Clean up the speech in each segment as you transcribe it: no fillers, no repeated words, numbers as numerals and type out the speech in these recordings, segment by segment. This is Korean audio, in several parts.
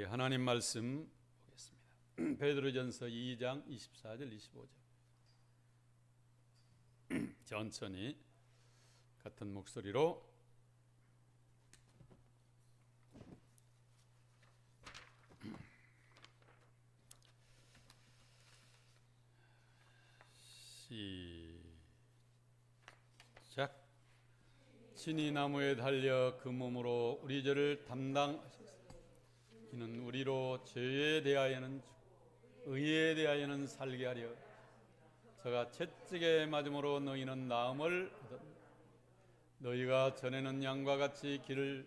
하나님 말씀 보겠습니다. 베드로전서 2장 24절 25절 천천히 같은 목소리로 시작. 친히 나무에 달려 그 몸으로 우리 죄를 담당하셨으니 이는 우리로 죄에 대하여는 의에 대하여는 살게 하려 저가 채찍에 맞음으로 너희는 나음을 얻었다. 너희가 전에는 양과 같이 길을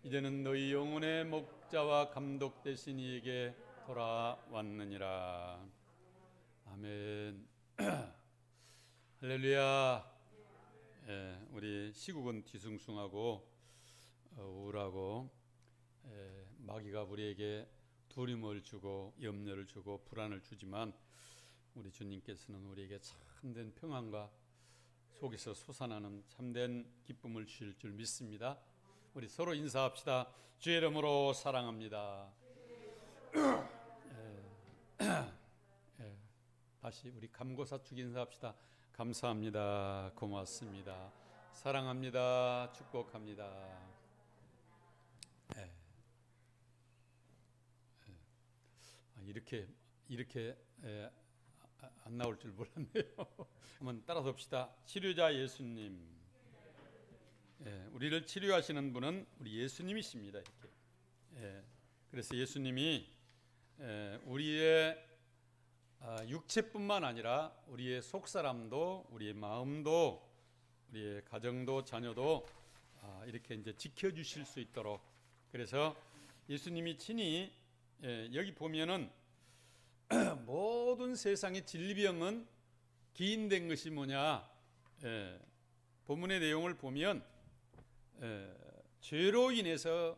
이제는 너희 영혼의 목자와 감독 되신 이에게 돌아왔느니라. 아멘. 할렐루야. 우리 시국은 뒤숭숭하고 우울하고 마귀가 우리에게 두려움을 주고 염려를 주고 불안을 주지만 우리 주님께서는 우리에게 참된 평안과 속에서 솟아나는 참된 기쁨을 주실 줄 믿습니다. 우리 서로 인사합시다. 주의 이름으로 사랑합니다. 다시 우리 감고사축 인사합시다. 감사합니다. 고맙습니다. 사랑합니다. 축복합니다. 이렇게 안 나올 줄 몰랐네요. 한번 따라서 봅시다. 치료자 예수님. 우리를 치료하시는 분은 우리 예수님이십니다. 이렇게. 그래서 예수님이 우리의 육체뿐만 아니라 우리의 속사람도 우리의 마음도 우리의 가정도 자녀도 이렇게 이제 지켜주실 수 있도록, 그래서 예수님이 친히 여기 보면은 모든 세상의 질병은 기인된 것이 뭐냐? 본문의 내용을 보면 죄로 인해서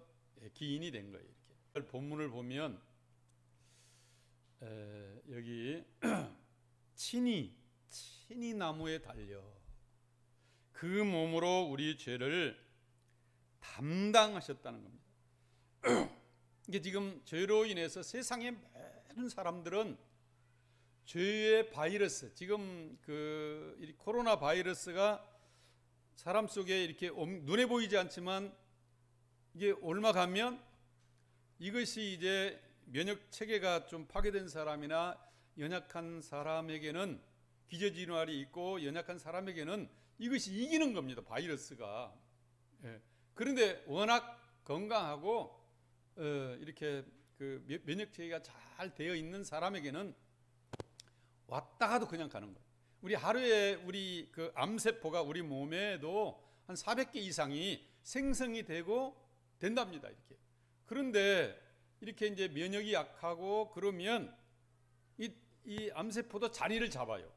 기인이 된 거예요. 이렇게 본문을 보면 여기 친히 나무에 달려 그 몸으로 우리 죄를 담당하셨다는 겁니다. 이게 지금 죄로 인해서 세상의 모든 사람들은 죄의 바이러스, 지금 이 코로나 바이러스가 사람 속에 이렇게 눈에 보이지 않지만 이게 옮아가면 이것이 이제 면역 체계가 좀 파괴된 사람이나 연약한 사람에게는 기저질환이 있고 연약한 사람에게는 이것이 이기는 겁니다. 바이러스가. 그런데 워낙 건강하고 이렇게 그 면역 체계가 잘 되어 있는 사람에게는 왔다가도 그냥 가는 거예요. 우리 하루에 우리 그 암세포가 우리 몸에도 한 400개 이상이 생성이 되고 된답니다. 이렇게. 그런데 이렇게 이제 면역이 약하고 그러면 이 암세포도 자리를 잡아요.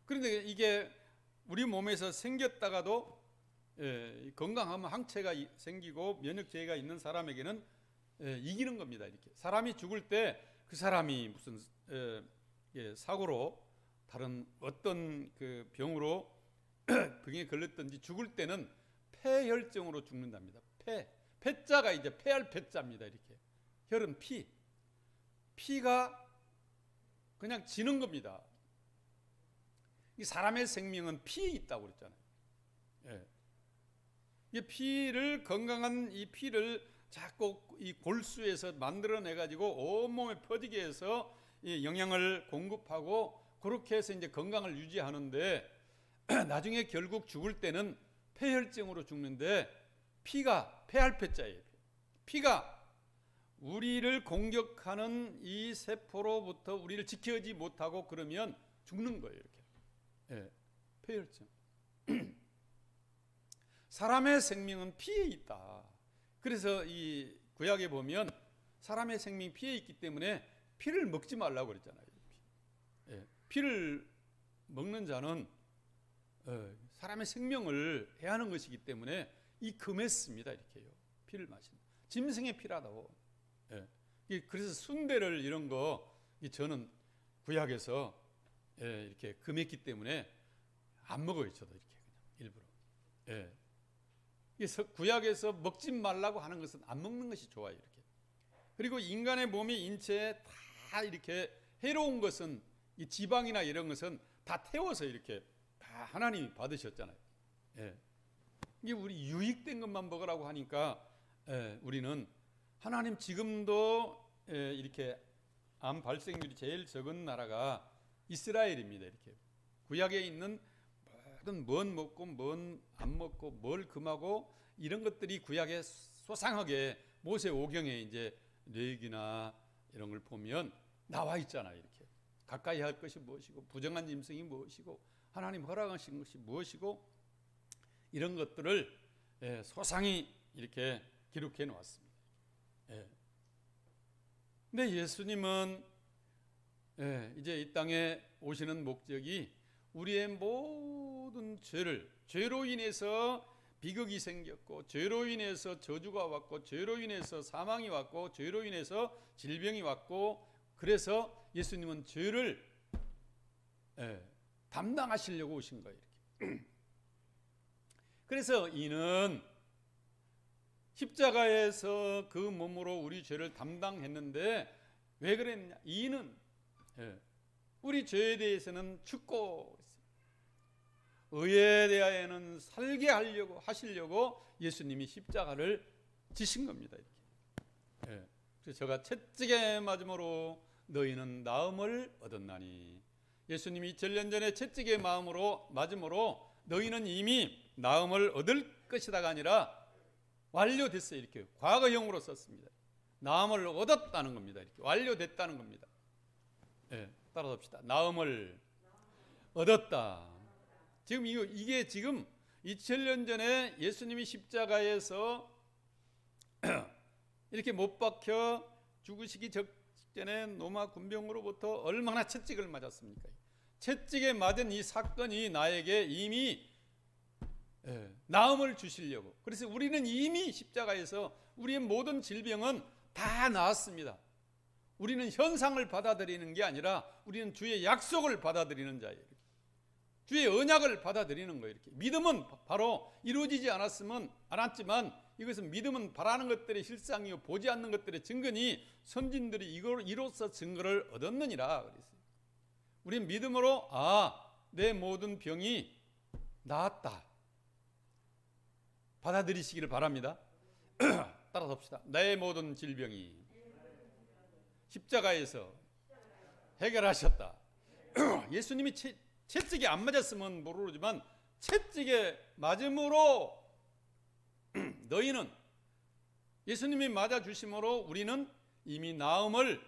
그런데 이게 우리 몸에서 생겼다가도 건강하면 항체가 생기고 면역 체계가 있는 사람에게는 이기는 겁니다. 이렇게 사람이 죽을 때 그 사람이 무슨 사고로 다른 어떤 그 병으로 병에 걸렸든지 죽을 때는 폐혈증으로 죽는답니다. 폐자가 이제 폐할 폐자입니다. 이렇게 혈은 피가 그냥 지는 겁니다. 이 사람의 생명은 피에 있다고 그랬잖아요. 이 피를, 건강한 이 피를 자꾸 이 골수에서 만들어내 가지고 온몸에 퍼지게 해서 이 영양을 공급하고 그렇게 해서 이제 건강을 유지하는데 나중에 결국 죽을 때는 폐혈증으로 죽는데 피가 폐할폐자예요. 피가 우리를 공격하는 이 세포로부터 우리를 지켜지 못하고 그러면 죽는 거예요. 이렇게. 폐혈증. 사람의 생명은 피에 있다. 그래서 이 구약에 보면 사람의 생명이 피에 있기 때문에 피를 먹지 말라고 그랬잖아요. 피를 먹는 자는 사람의 생명을 해하는 것이기 때문에 이 금했습니다. 이렇게요. 피를 마시는 짐승의 피라고. 그래서 순대를 이런 거 저는 구약에서 이렇게 금했기 때문에 안 먹어요. 저도 이렇게 그냥 일부러. 구약에서 먹지 말라고 하는 것은 안 먹는 것이 좋아요. 이렇게 그리고 인간의 몸이 인체에 다 이렇게 해로운 것은 이 지방이나 이런 것은 다 태워서 이렇게 다 하나님이 받으셨잖아요. 예. 이게 우리 유익된 것만 먹으라고 하니까 우리는 하나님 지금도 이렇게 암 발생률이 제일 적은 나라가 이스라엘입니다. 이렇게 구약에 있는 모든 뭔 먹고 뭔 안 먹고 뭘 금하고 이런 것들이 구약에 소상하게 모세 오경에 이제 뇌기나 이런 걸 보면 나와 있잖아요. 이렇게 가까이 할 것이 무엇이고 부정한 짐승이 무엇이고 하나님 허락하신 것이 무엇이고 이런 것들을 소상히 이렇게 기록해 놓았습니다. 근데 예수님은 이제 이 땅에 오시는 목적이 우리의 모든 죄로 인해서 비극이 생겼고 죄로 인해서 저주가 왔고 죄로 인해서 사망이 왔고 죄로 인해서 질병이 왔고 그래서 예수님은 죄를 담당하시려고 오신 거예요. 이렇게. 그래서 이는 십자가에서 그 몸으로 우리 죄를 담당했는데 왜 그랬냐? 이는 우리 죄에 대해서는 죽고 의에 대하여는 살게 하시려고 예수님이 십자가를 지신 겁니다. 이렇게. 그래서 저가 채찍에 맞음으로 너희는 나음을 얻었나니 예수님이 2000년 전에 채찍에 맞음으로 너희는 이미 나음을 얻을 것이다가 아니라 완료됐어요. 이렇게 과거형으로 썼습니다. 나음을 얻었다는 겁니다. 이렇게 완료됐다는 겁니다. 따라서 합시다. 나음을 얻었다. 지금 이게 지금 2000년 전에 예수님이 십자가에서 이렇게 못 박혀 죽으시기 직전에 로마 군병으로부터 얼마나 채찍을 맞았습니까? 채찍에 맞은 이 사건이 나에게 이미 나음을 주시려고. 그래서 우리는 이미 십자가에서 우리의 모든 질병은 다 나았습니다. 우리는 현상을 받아들이는 게 아니라 우리는 주의 약속을 받아들이는 자예요. 주의 언약을 받아들이는 거예요. 이렇게. 믿음은 바로 이루어지지 않았지만 이것은 믿음은 바라는 것들의 실상이요 보지 않는 것들의 증거니 선진들이 이로써 증거를 얻었느니라 그랬어요. 우리는 믿음으로 내 모든 병이 나았다 받아들이시기를 바랍니다. 따라서 합시다. 내 모든 질병이 십자가에서 해결하셨다. 예수님이 채찍에 안 맞았으면 모르지만 채찍에 맞음으로 너희는 예수님이 맞아주심으로 우리는 이미 나음을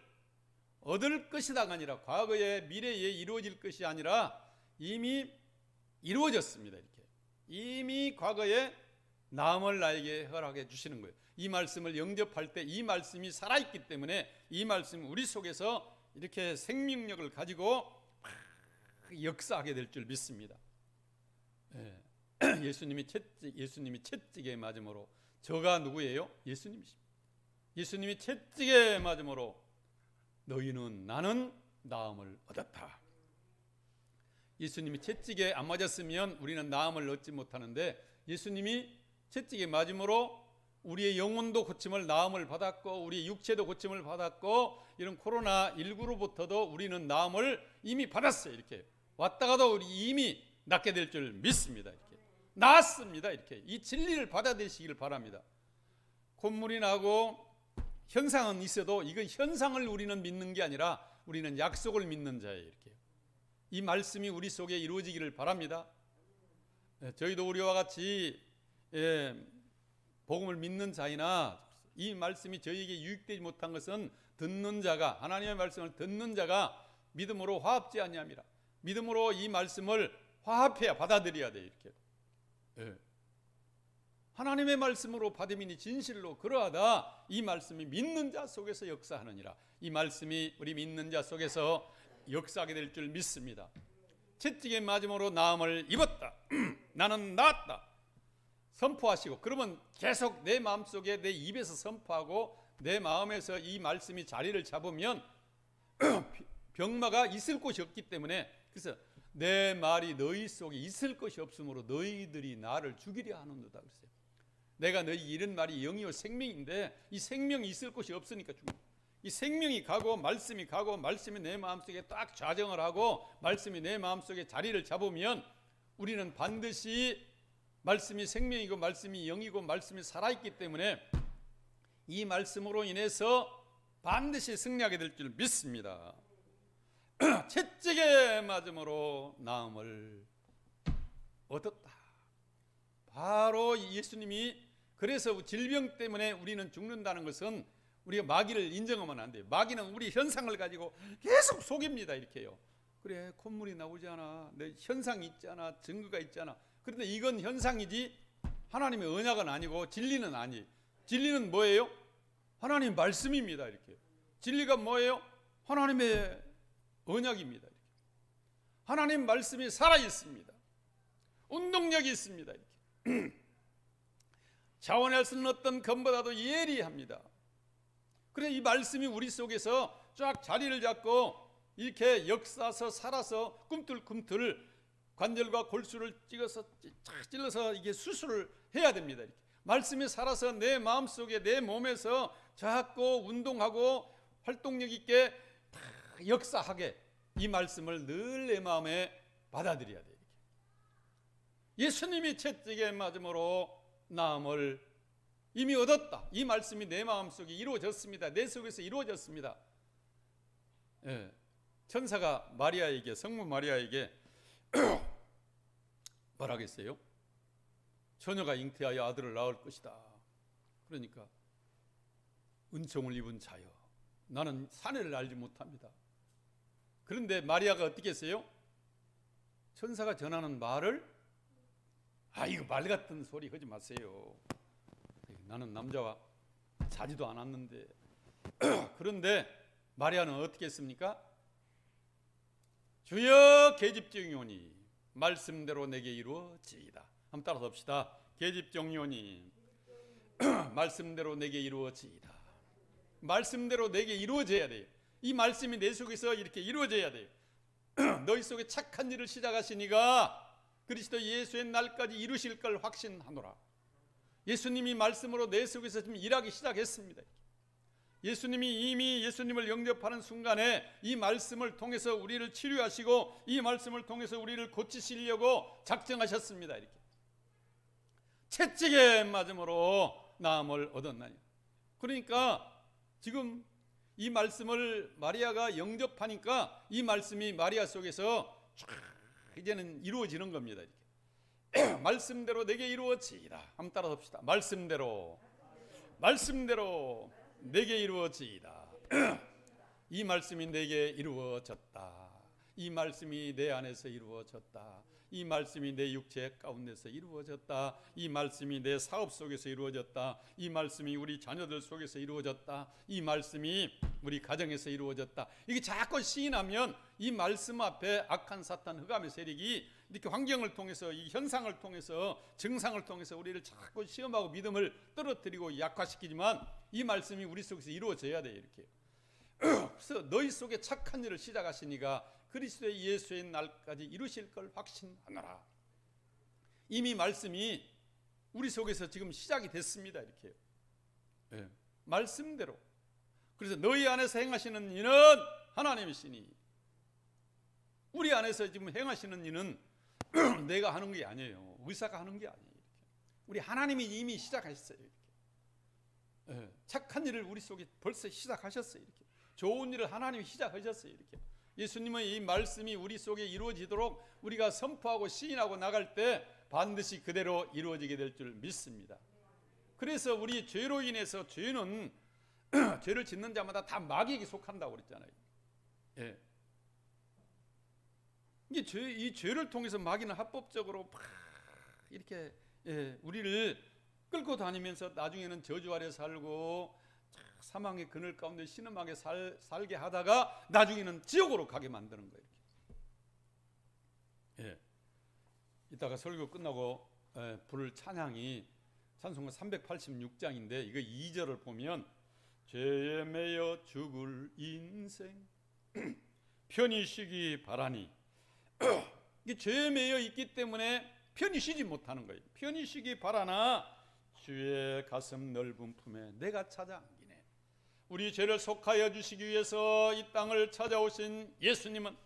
얻을 것이다가 아니라 과거에 미래에 이루어질 것이 아니라 이미 이루어졌습니다. 이렇게 이미 과거에 나음을 나에게 허락해 주시는 거예요. 이 말씀을 영접할 때 이 말씀이 살아있기 때문에 이 말씀이 우리 속에서 이렇게 생명력을 가지고 역사하게 될 줄 믿습니다. 예수님이 채찍에 맞음으로 저가 누구예요? 예수님이십니다. 예수님이 채찍에 맞음으로 나는 나음을 얻었다. 예수님이 채찍에 안 맞았으면 우리는 나음을 얻지 못하는데 예수님이 채찍에 맞음으로 우리의 영혼도 고침을 나음을 받았고 우리의 육체도 고침을 받았고 이런 코로나19로부터도 우리는 나음을 이미 받았어요. 이렇게 왔다가도 우리 이미 낫게 될 줄 믿습니다. 이렇게 나았습니다. 이렇게 이 진리를 받아들이시길 바랍니다. 콧물이 나고 현상은 있어도 이건 현상을 우리는 믿는 게 아니라 우리는 약속을 믿는 자예요. 이렇게 이 말씀이 우리 속에 이루어지기를 바랍니다. 저희도 우리와 같이 복음을 믿는 자이나 이 말씀이 저희에게 유익되지 못한 것은 듣는 자가 하나님의 말씀을 듣는 자가 믿음으로 화합지 아니함이라. 믿음으로 이 말씀을 화합해야 받아들여야 돼요. 이렇게 하나님의 말씀으로 받음이니 진실로 그러하다 이 말씀이 믿는 자 속에서 역사하느니라. 이 말씀이 우리 믿는 자 속에서 역사하게 될 줄 믿습니다. 채찍에 맞음으로 나음을 입었다. 나는 나았다. 선포하시고 그러면 계속 내 마음속에 내 입에서 선포하고 내 마음에서 이 말씀이 자리를 잡으면 병마가 있을 곳이 없기 때문에 그래서 내 말이 너희 속에 있을 것이 없으므로 너희들이 나를 죽이려 하는도다 그랬어요. 내가 너희 이런 말이 영이요 생명인데 이 생명이 있을 곳이 없으니까 죽는 이 생명이 가고 말씀이 가고 말씀이 내 마음속에 딱 좌정을 하고 말씀이 내 마음속에 자리를 잡으면 우리는 반드시 말씀이 생명이고 말씀이 영이고 말씀이 살아있기 때문에 이 말씀으로 인해서 반드시 승리하게 될 줄 믿습니다. 채찍에 맞음으로 나음을 얻었다. 바로 예수님이, 그래서 질병 때문에 우리는 죽는다는 것은 우리가 마귀를 인정하면 안 돼요. 마귀는 우리 현상을 가지고 계속 속입니다. 이렇게요. 그래, 콧물이 나오지 않아, 내 현상이 있잖아, 증거가 있잖아. 그런데 이건 현상이지 하나님의 언약은 아니고 진리는 아니에요. 진리는 뭐예요? 하나님 말씀입니다. 이렇게. 진리가 뭐예요? 하나님의 언약입니다. 이렇게. 하나님 말씀이 살아 있습니다. 운동력이 있습니다. 이렇게. 자원할 수 없는 어떤 검보다도 예리합니다. 그래서 이 말씀이 우리 속에서 쫙 자리를 잡고 이렇게 역사서 살아서 꿈틀꿈틀 관절과 골수를 찔러서 이게 수술을 해야 됩니다. 이렇게. 말씀이 살아서 내 마음속에 내 몸에서 자꾸 운동하고 활동력 있게 다 역사하게 이 말씀을 늘 내 마음에 받아들여야 돼요. 예수님이 채찍에 맞음으로 나음을 이미 얻었다. 이 말씀이 내 마음속에 이루어졌습니다. 내 속에서 이루어졌습니다. 예. 천사가 마리아에게, 성모 마리아에게 뭐라겠어요? 처녀가 잉태하여 아들을 낳을 것이다. 그러니까 은총을 입은 자여, 나는 사내를 알지 못합니다. 그런데 마리아가 어떻게 했어요? 천사가 전하는 말을, 이거 말 같은 소리 하지 마세요. 나는 남자와 자지도 않았는데. 그런데 마리아는 어떻게 했습니까? 주여 계집종이오니 말씀대로 내게 이루어지이다. 한번 따라서 합시다. 계집종이오니 말씀대로 내게 이루어지이다. 말씀대로 내게 이루어져야 돼요. 이 말씀이 내 속에서 이렇게 이루어져야 돼요. 너희 속에 착한 일을 시작하시니가 그리스도 예수의 날까지 이루실 걸 확신하노라. 예수님이 말씀으로 내 속에서 지금 일하기 시작했습니다. 예수님이 이미 예수님을 영접하는 순간에 이 말씀을 통해서 우리를 치료하시고 이 말씀을 통해서 우리를 고치시려고 작정하셨습니다. 이렇게 채찍에 맞음으로 나음을 얻었나니. 그러니까 지금 이 말씀을 마리아가 영접하니까 이 말씀이 마리아 속에서 이제는 이루어지는 겁니다. 이렇게. 말씀대로 내게 이루어지이다. 한번 따라 합시다. 말씀대로 내게 이루어지이다. 이 말씀이 내게 이루어졌다. 이 말씀이 내 안에서 이루어졌다. 이 말씀이 내 육체 가운데서 이루어졌다. 이 말씀이 내 사업 속에서 이루어졌다. 이 말씀이 우리 자녀들 속에서 이루어졌다. 이 말씀이 우리 가정에서 이루어졌다. 이게 자꾸 시인하면 이 말씀 앞에 악한 사탄 흑암의 세력이 이렇게 환경을 통해서, 이 현상을 통해서, 증상을 통해서 우리를 자꾸 시험하고 믿음을 떨어뜨리고 약화시키지만 이 말씀이 우리 속에서 이루어져야 돼요. 이렇게. 그래서 너희 속에 착한 일을 시작하시니가 그리스도의 예수의 날까지 이루실 걸 확신하노라. 이미 말씀이 우리 속에서 지금 시작이 됐습니다. 이렇게. 네. 말씀대로. 그래서 너희 안에서 행하시는 일은 하나님이시니, 우리 안에서 지금 행하시는 일은 내가 하는 게 아니에요. 의사가 하는 게 아니에요. 이렇게. 우리 하나님이 이미 시작하셨어요. 이렇게. 네. 착한 일을 우리 속에 벌써 시작하셨어요. 이렇게. 좋은 일을 하나님이 시작하셨어요. 이렇게. 예수님은 이 말씀이 우리 속에 이루어지도록 우리가 선포하고 시인하고 나갈 때 반드시 그대로 이루어지게 될 줄 믿습니다. 그래서 우리 죄로 인해서, 죄는 죄를 짓는 자마다 다 마귀에게 속한다고 그랬잖아요. 예. 이 죄를 통해서 마귀는 합법적으로 막 이렇게 우리를 끌고 다니면서 나중에는 저주 아래 살고 사망의 그늘 가운데 신음하게 살게 하다가 나중에는 지옥으로 가게 만드는 거예요. 예. 이따가 설교 끝나고 부를 찬양이 찬송가 386장인데 이거 2절을 보면 죄에 매여 죽을 인생 편히 쉬기 바라니. 이게 죄에 매여 있기 때문에 편히 쉬지 못하는 거예요. 편히 쉬기 바라나 주의 가슴 넓은 품에 내가 찾아 안기네. 우리 죄를 속하여 주시기 위해서 이 땅을 찾아오신 예수님은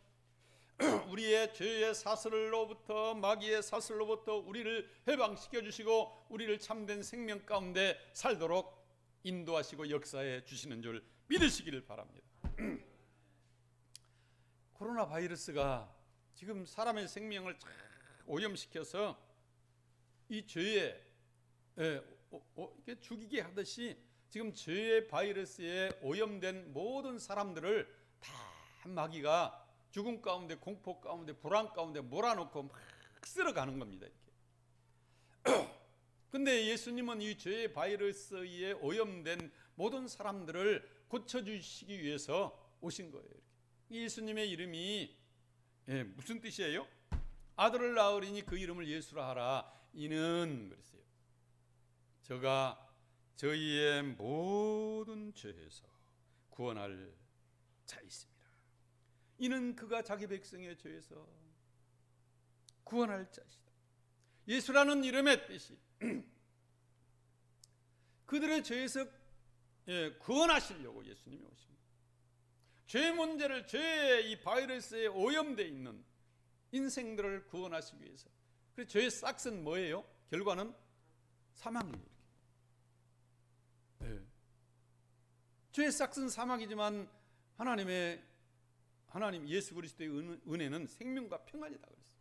우리의 죄의 사슬로부터, 마귀의 사슬로부터 우리를 해방시켜 주시고 우리를 참된 생명 가운데 살도록 인도하시고 역사해 주시는 줄 믿으시기를 바랍니다. 코로나 바이러스가 지금 사람의 생명을 오염시켜서 이 죄에 이렇게 죽이게 하듯이 지금 죄의 바이러스에 오염된 모든 사람들을 다 마귀가 죽음 가운데, 공포 가운데, 불안 가운데 몰아넣고 막 쓸어가는 겁니다. 이렇게. 근데 예수님은 이 죄의 바이러스에 오염된 모든 사람들을 고쳐주시기 위해서 오신 거예요. 이렇게. 예수님의 이름이 무슨 뜻이에요? 아들을 낳으리니 그 이름을 예수라 하라. 이는 그랬어요. 저가 저희의 모든 죄에서 구원할 자이십니다. 이는 그가 자기 백성의 죄에서 구원할 자이시다. 예수라는 이름의 뜻이 그들의 죄에서 구원하시려고 예수님이 오십니다. 죄 문제를, 죄의 이 바이러스에 오염되어 있는 인생들을 구원하시기 위해서. 그래서 죄의 싹은 뭐예요? 결과는 사망이에요. 죄의 싹은 사망이지만 하나님 예수 그리스도의 은혜는 생명과 평안이다 그랬어요.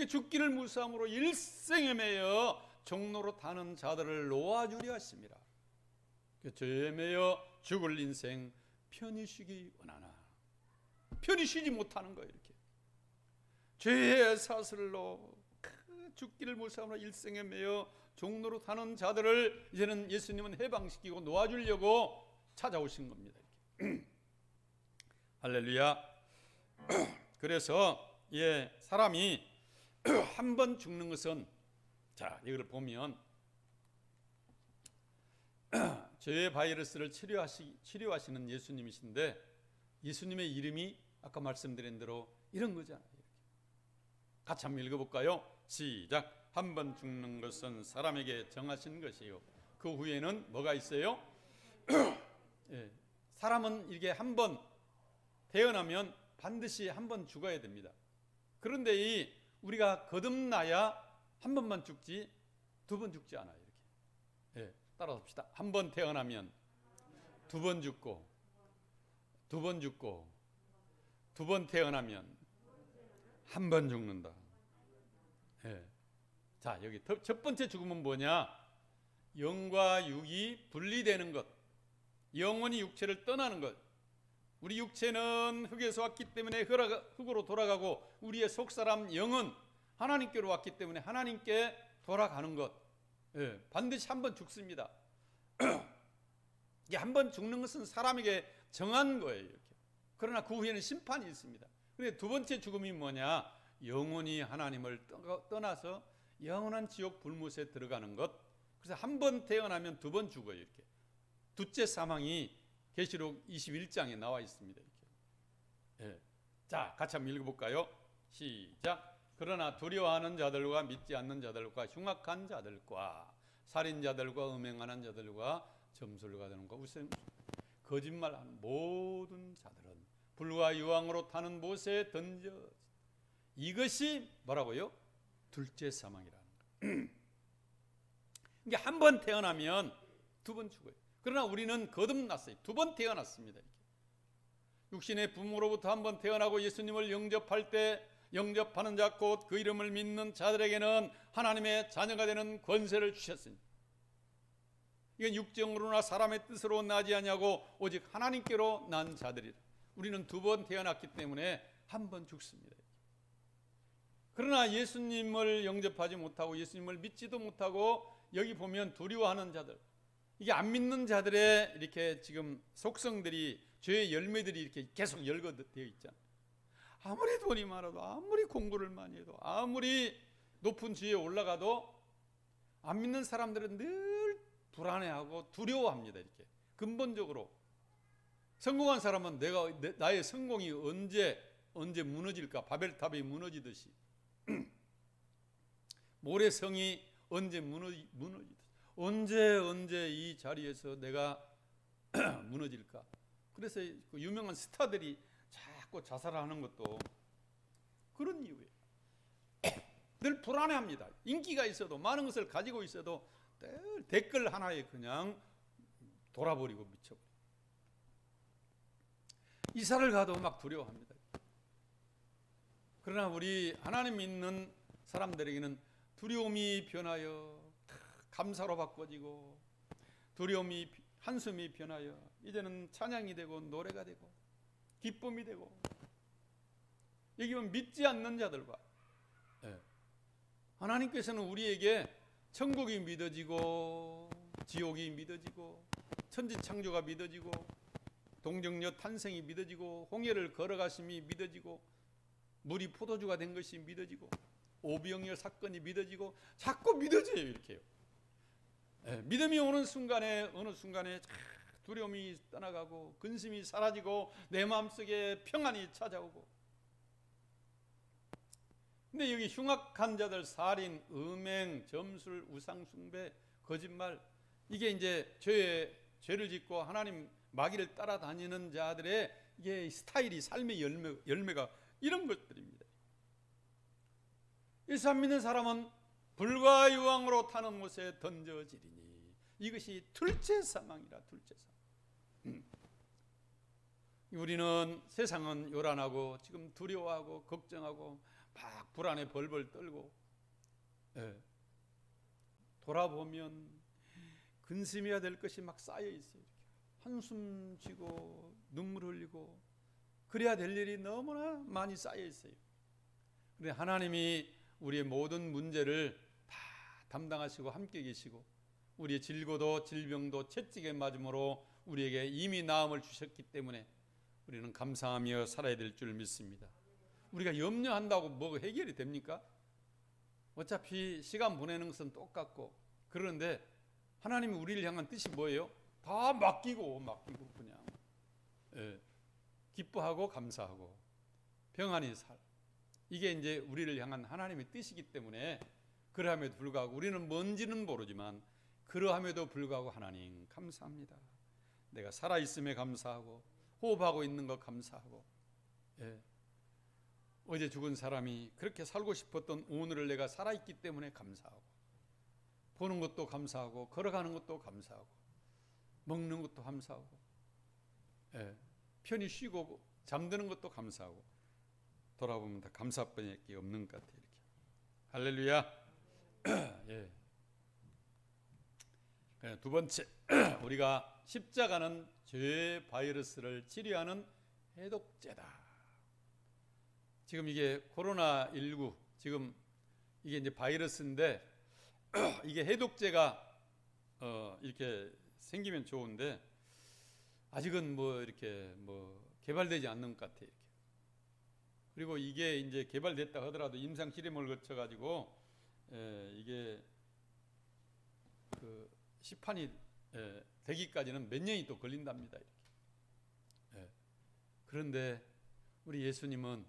죽기를 무사함으로 일생에 매여 종로로 타는 자들을 놓아주려 하십니다. 죄에 매여 죽을 인생 편히 쉬기 원하나 편히 쉬지 못하는 거예요. 이렇게 죄의 사슬로 죽기를 무사함으로 일생에 매여 종로로 타는 자들을 이제는 예수님은 해방시키고 놓아주려고 찾아오신 겁니다. 할렐루야. 그래서 사람이 한 번 죽는 것은, 자, 이걸 보면 죄의 바이러스를 치료하시는 예수님이신데 예수님의 이름이 아까 말씀드린 대로 이런 거잖아요. 같이 한번 읽어볼까요? 시작. 한 번 죽는 것은 사람에게 정하신 것이요 그 후에는 뭐가 있어요? 사람은 이게 한 번 태어나면 반드시 한 번 죽어야 됩니다. 그런데 우리가 거듭나야 한 번만 죽지 두 번 죽지 않아요. 이렇게. 따라서 봅시다. 한 번 태어나면 두 번 죽고, 두 번 죽고, 두 번 태어나면 한 번 죽는다. 자, 여기 첫 번째 죽음은 뭐냐? 영과 육이 분리되는 것, 영혼이 육체를 떠나는 것. 우리 육체는 흙에서 왔기 때문에 흙으로 돌아가고 우리의 속사람 영은 하나님께로 왔기 때문에 하나님께 돌아가는 것. 반드시 한 번 죽습니다. 이게 한 번 죽는 것은 사람에게 정한 거예요. 이렇게. 그러나 그 후에는 심판이 있습니다. 그런데 두 번째 죽음이 뭐냐? 영혼이 하나님을 떠나서 영원한 지옥 불못에 들어가는 것. 그래서 한 번 태어나면 두 번 죽어요. 이렇게. 둘째 사망이 계시록 21장에 나와 있습니다. 이렇게. 자, 같이 한번 읽어볼까요? 시작. 그러나 두려워하는 자들과 믿지 않는 자들과 흉악한 자들과 살인자들과 음행하는 자들과 점술가 되는 것, 거짓말하는 모든 자들은 불과 유황으로 타는 못에 던져. 이것이 뭐라고요? 둘째 사망이라는 거예요. 이게 한 번 태어나면 두 번 죽어요. 그러나 우리는 거듭났어요. 두 번 태어났습니다. 이렇게. 육신의 부모로부터 한 번 태어나고 예수님을 영접할 때 영접하는 자 곧 그 이름을 믿는 자들에게는 하나님의 자녀가 되는 권세를 주셨습니다. 이건 육정으로나 사람의 뜻으로 나지 아니하고 오직 하나님께로 난 자들이라. 우리는 두 번 태어났기 때문에 한 번 죽습니다. 그러나 예수님을 영접하지 못하고 예수님을 믿지도 못하고 여기 보면 두려워하는 자들, 이게 안 믿는 자들의 이렇게 지금 속성들이, 죄의 열매들이 이렇게 계속 열거되어 있잖아요. 아무리 돈이 많아도, 아무리 공부를 많이 해도, 아무리 높은 지위에 올라가도 안 믿는 사람들은 늘 불안해하고 두려워합니다. 이렇게 근본적으로 성공한 사람은 나의 성공이 언제 무너질까? 바벨탑이 무너지듯이 모래성이 언제 무너지듯이 언제 이 자리에서 내가 무너질까? 그래서 그 유명한 스타들이 자꾸 자살하는 것도 그런 이유예요. 늘 불안해합니다. 인기가 있어도, 많은 것을 가지고 있어도 늘 댓글 하나에 그냥 돌아버리고 미쳐버리고, 이사를 가도 막 두려워합니다. 그러나 우리 하나님 믿는 사람들에게는 두려움이 변하여 감사로 바꿔지고, 두려움이, 한숨이 변하여 이제는 찬양이 되고 노래가 되고 기쁨이 되고, 여기 보면 믿지 않는 자들과, 하나님께서는 우리에게 천국이 믿어지고 지옥이 믿어지고 천지창조가 믿어지고 동정녀 탄생이 믿어지고 홍해를 걸어가심이 믿어지고 물이 포도주가 된 것이 믿어지고 오병이어 사건이 믿어지고 자꾸 믿어져요. 이렇게요. 믿음이 오는 순간에, 어느 순간에 두려움이 떠나가고 근심이 사라지고 내 마음속에 평안이 찾아오고. 근데 여기 흉악한 자들, 살인, 음행, 점술, 우상숭배, 거짓말, 이게 이제 죄를 짓고 하나님 마귀를 따라다니는 자들의 이게 스타일이, 삶의 열매가 이런 것들입니다. 이 산 믿는 사람은 불과 유황으로 타는 못에 던져지리니, 이것이 둘째 사망이라. 둘째 사망. 우리는, 세상은 요란하고 지금 두려워하고 걱정하고 막 불안에 벌벌 떨고, 돌아보면 근심해야 될 것이 막 쌓여 있어요. 한숨 쉬고 눈물 흘리고 그래야 될 일이 너무나 많이 쌓여 있어요. 그런데 하나님이 우리의 모든 문제를 다 담당하시고 함께 계시고, 우리의 질고도 질병도 채찍에 맞음으로 우리에게 이미 나음을 주셨기 때문에 우리는 감사하며 살아야 될 줄 믿습니다. 우리가 염려한다고 뭐가 해결이 됩니까? 어차피 시간 보내는 것은 똑같고, 그런데 하나님이 우리를 향한 뜻이 뭐예요? 다 맡기고 그냥 기뻐하고 감사하고 평안히 살, 이게 이제 우리를 향한 하나님의 뜻이기 때문에, 그러함에도 불구하고 우리는 뭔지는 모르지만 그러함에도 불구하고 하나님 감사합니다. 내가 살아있음에 감사하고 호흡하고 있는 것 감사하고, 어제 죽은 사람이 그렇게 살고 싶었던 오늘을 내가 살아있기 때문에 감사하고, 보는 것도 감사하고 걸어가는 것도 감사하고 먹는 것도 감사하고, 편히 쉬고 잠드는 것도 감사하고, 돌아보면 다 감사뿐밖에 없는 것 같아요. 이렇게. 할렐루야. 두 번째, 우리가 십자가는 죄의 바이러스를 치료하는 해독제다. 지금 이게 코로나19, 지금 이게 이제 바이러스인데 이게 해독제가 이렇게 생기면 좋은데 아직은 뭐 이렇게 뭐 개발되지 않는 것 같아요. 이렇게. 그리고 이게 이제 개발됐다 하더라도 임상 실험을 거쳐 가지고 이게 그 시판이 되기까지는 몇 년이 또 걸린답니다. 이렇게. 그런데 우리 예수님은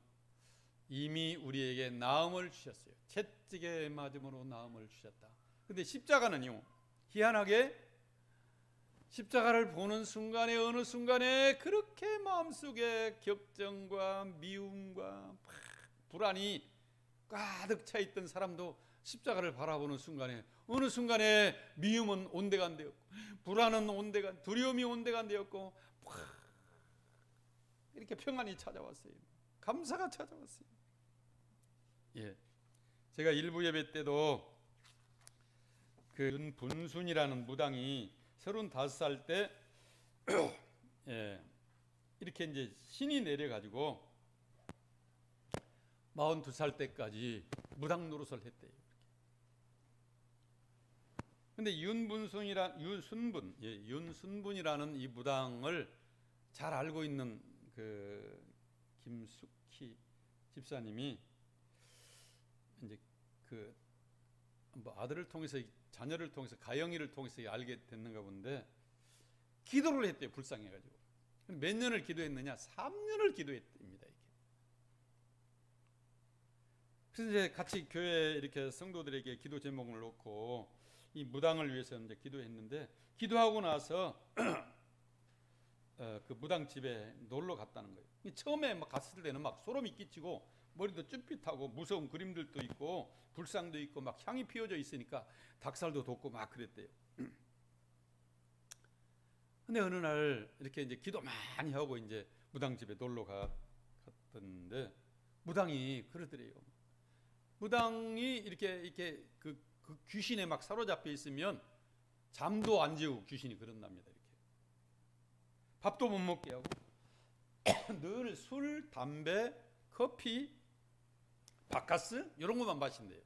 이미 우리에게 나음을 주셨어요. 채찍에 맞음으로 나음을 주셨다. 근데 십자가는요, 희한하게 십자가를 보는 순간에, 어느 순간에 그렇게 마음속에 격정과 미움과 불안이 가득 차 있던 사람도 십자가를 바라보는 순간에, 어느 순간에 미움은 온데간데 없고, 불안은 온데간, 두려움이 온데간데 없고, 이렇게 평안이 찾아왔어요. 감사가 찾아왔어요. 제가 일부 예배 때도 그 윤분순이라는 무당이 35살 때 이렇게 이제 신이 내려가지고 42살 때까지 무당 노릇을 했대요. 근데 윤순분이라는 이 무당을 잘 알고 있는 그 김숙희 집사님이 이제 그 뭐 아들을 통해서, 자녀를 통해서, 가영이를 통해서 알게 됐는가 본데 기도를 했대요. 불쌍해가지고. 몇 년을 기도했느냐? 3년을 기도했답니다. 이게. 그래서 이제 같이 교회 이렇게 성도들에게 기도 제목을 놓고 이 무당을 위해서 이제 기도했는데, 기도하고 나서 그 무당집에 놀러 갔다는 거예요. 처음에 막 갔을 때는 막 소름이 끼치고 머리도 쭈삣하고 무서운 그림들도 있고 불상도 있고 막 향이 피어져 있으니까 닭살도 돋고 막 그랬대요. 근데 어느 날 이렇게 이제 기도 많이 하고 이제 무당집에 놀러 갔던데, 무당이 그러더래요. 무당이 이렇게 그 귀신에 막 사로잡혀 있으면 잠도 안 재우고 귀신이 그런답니다. 이렇게 밥도 못 먹게 하고 늘 술, 담배, 커피, 바카스 이런 것만 마신대요.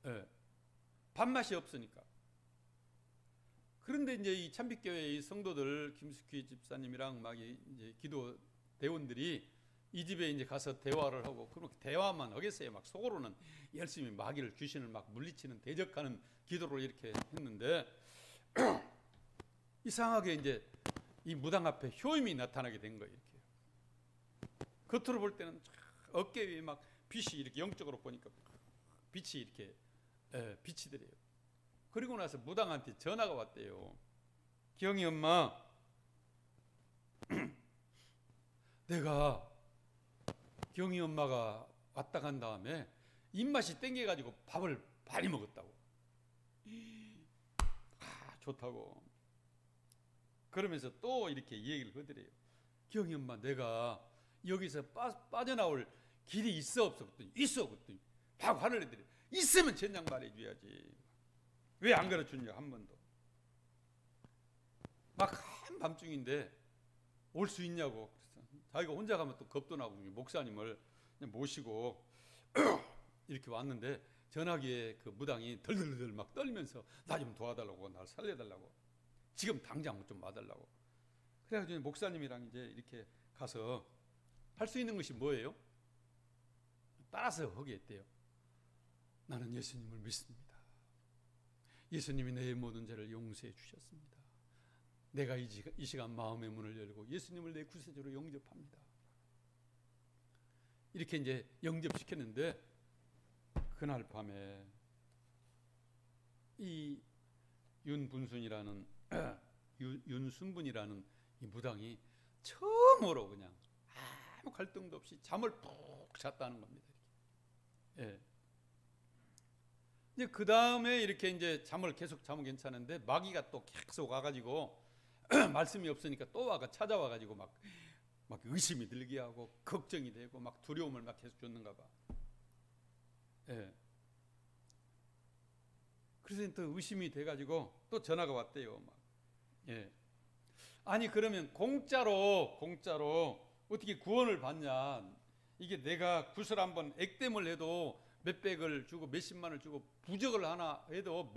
예. 밥맛이 없으니까. 그런데 이제 이 참빛교회 이 성도들 김숙희 집사님이랑 막 이제 기도 대원들이 이 집에 이제 가서 대화를 하고, 그렇게 대화만 하겠어요. 막 속으로는 열심히 마귀를, 귀신을 막 물리치는 대적하는 기도를 이렇게 했는데 이상하게 이제 이 무당 앞에 효임이 나타나게 된 거예요. 이렇게 겉으로 볼 때는 어깨 위에 막 빛이 이렇게 영적으로 보니까 빛이 이렇게 비치더래요. 그리고 나서 무당한테 전화가 왔대요. 기영이 엄마, 내가 경희 엄마가 왔다 간 다음에 입맛이 땡겨가지고 밥을 많이 먹었다고. 좋다고. 그러면서 또 이렇게 얘기를 하더래요. 경희 엄마, 내가 여기서 빠져나올 길이 있어 없어? 그랬더니 있어. 그랬더니 막 화를 내더래요. 있으면 젠장 말해줘야지. 왜 안 가르쳐주냐 한 번도. 막 한밤중인데 올 수 있냐고. 자기가 혼자 가면 또 겁도 나고 목사님을 모시고 이렇게 왔는데, 전화기에 그 무당이 덜덜덜 막 떨면서 나 좀 도와달라고, 날 살려달라고, 지금 당장 좀 와달라고. 그래가지고 목사님이랑 이제 이렇게 가서 할 수 있는 것이 뭐예요? 따라서 하게 했대요. 나는 예수님을 믿습니다. 예수님이 내 모든 죄를 용서해 주셨습니다. 내가 이 시간 마음의 문을 열고 예수님을 내 구세주로 영접합니다. 이렇게 이제 영접시켰는데, 그날 밤에 이 윤순분이라는 이 무당이 처음으로 그냥 아무 갈등도 없이 잠을 푹 잤다는 겁니다. 예. 이제 그 다음에 이렇게 이제 잠을 계속 자면 괜찮은데, 마귀가 또 계속 와가지고 말씀이 없으니까 또 와가 찾아와가지고 막 의심이 들게 하고 걱정이 되고 막 두려움을 막 계속 줬는가 봐. 예. 그래서 또 의심이 돼가지고 또 전화가 왔대요. 막. 예. 아니 그러면 공짜로 어떻게 구원을 받냐? 이게 내가 구슬 한번 액땜을 해도 몇백을 주고 몇십만을 주고 부적을 하나 해도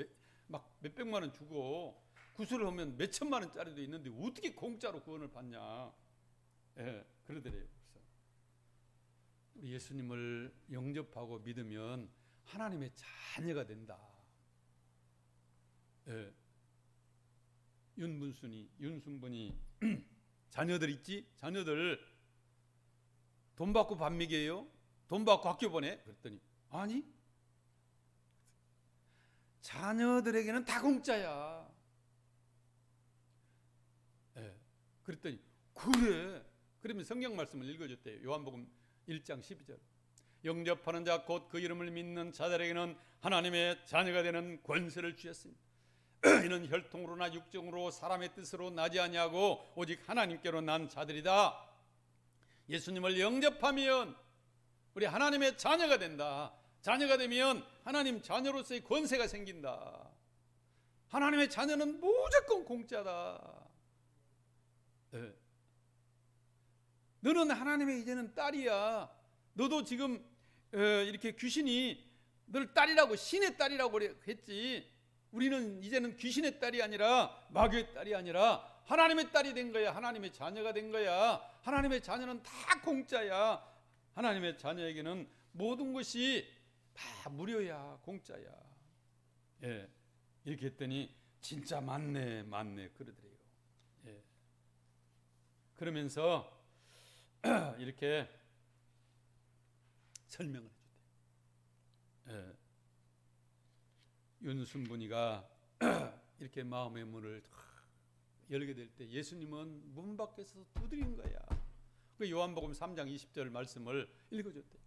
막 몇백만 원 주고 구슬을 하면 몇천만 원짜리도 있는데 어떻게 공짜로 구원을 받냐? 예, 그러더래요. 그래서 우리 예수님을 영접하고 믿으면 하나님의 자녀가 된다. 예. 윤순분이 자녀들 있지? 자녀들 돈 받고 밥 먹여요? 돈 받고 학교 보내? 그랬더니 아니, 자녀들에게는 다 공짜야. 예. 그랬더니 그래. 그러면 성경 말씀을 읽어줬대요. 요한복음 1장 12절. 영접하는 자 곧 그 이름을 믿는 자들에게는 하나님의 자녀가 되는 권세를 주셨습니다. 이는 혈통으로나 육정으로 사람의 뜻으로 나지 아니하고 오직 하나님께로 난 자들이다. 예수님을 영접하면 우리 하나님의 자녀가 된다. 자녀가 되면 하나님 자녀로서의 권세가 생긴다. 하나님의 자녀는 무조건 공짜다. 네. 너는 하나님의 이제는 딸이야. 너도 지금 이렇게 귀신이 널 딸이라고, 신의 딸이라고 했지. 우리는 이제는 귀신의 딸이 아니라, 마귀의 딸이 아니라 하나님의 딸이 된 거야. 하나님의 자녀가 된 거야. 하나님의 자녀는 다 공짜야. 하나님의 자녀에게는 모든 것이 다 무료야, 공짜야. 예, 이렇게 했더니 진짜 맞네 그러더래요. 예. 그러면서 이렇게 설명을 해주대요. 예. 윤순분이가 이렇게 마음의 문을 열게 될 때 예수님은 문 밖에서 두드린 거야. 그 요한복음 3장 20절 말씀을 읽어줬대.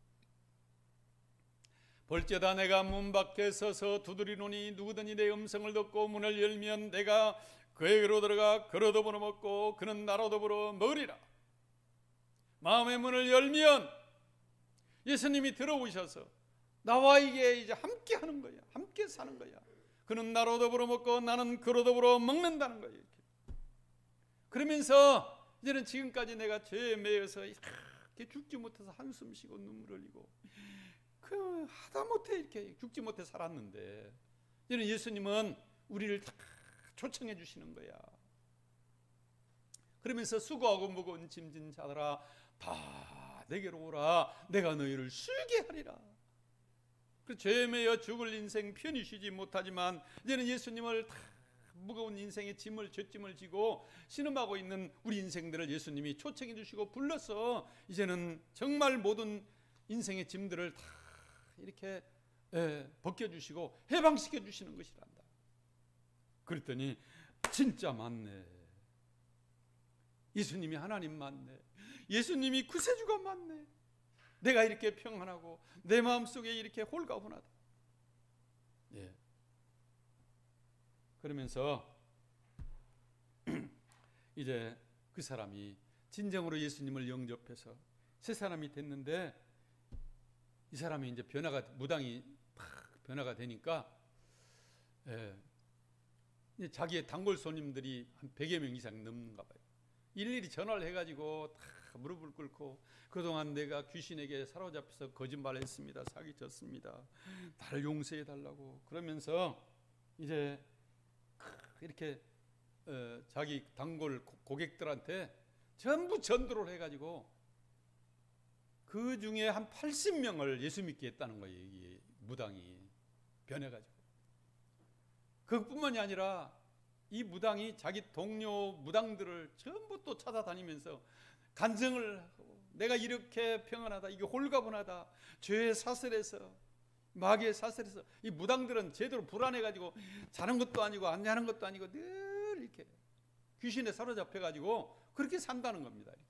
볼지어다 내가 문 밖에 서서 두드리노니 누구든지 내 음성을 듣고 문을 열면 내가 그에게로 들어가 그로 더불어 먹고 그는 나로 더불어 먹으리라. 마음의 문을 열면 예수님이 들어오셔서 나와 이제 함께 하는 거야. 함께 사는 거야. 그는 나로 더불어 먹고 나는 그로 더불어 먹는다는 거예요. 그러면서 이제는 지금까지 내가 죄에 매여서 이렇게 죽지 못해서 한숨 쉬고 눈물 흘리고 하다못해 이렇게 죽지 못해 살았는데 이제는 예수님은 우리를 다 초청해 주시는 거야. 그러면서 수고하고 무거운 짐진 자들아 다 내게로 오라. 내가 너희를 쉬게 하리라. 그 죄에 매여 죽을 인생 편히 쉬지 못하지만 이제는 예수님을 다 무거운 인생의 짐을 죄짐을 지고 신음하고 있는 우리 인생들을 예수님이 초청해 주시고 불러서 이제는 정말 모든 인생의 짐들을 다 이렇게 벗겨주시고 해방시켜 주시는 것이란다. 그랬더니 진짜 맞네. 예수님이 하나님 맞네. 예수님이 구세주가 맞네. 내가 이렇게 평안하고 내 마음속에 이렇게 홀가분하다. 예. 그러면서 이제 그 사람이 진정으로 예수님을 영접해서 새 사람이 됐는데 이 사람이 이제 무당이 변화가 되니까 이제 자기의 단골 손님들이 한 100여 명 이상 넘는가 봐요. 일일이 전화를 해가지고 다 무릎을 꿇고 그동안 내가 귀신에게 사로잡혀서 거짓말했습니다. 사기쳤습니다. 나를 용서해 달라고 그러면서 이제 이렇게 자기 단골 고객들한테 전부 전도를 해가지고 그 중에 한 80명을 예수 믿게 했다는 거예요. 이 무당이 변해가지고. 그것뿐만이 아니라 이 무당이 자기 동료 무당들을 전부 또 찾아다니면서 간증을 하고 내가 이렇게 평안하다, 이게 홀가분하다, 죄의 사슬에서 마귀의 사슬에서. 이 무당들은 제대로 불안해가지고 자는 것도 아니고 안 자는 것도 아니고 늘 이렇게 귀신에 사로잡혀가지고 그렇게 산다는 겁니다. 이렇게.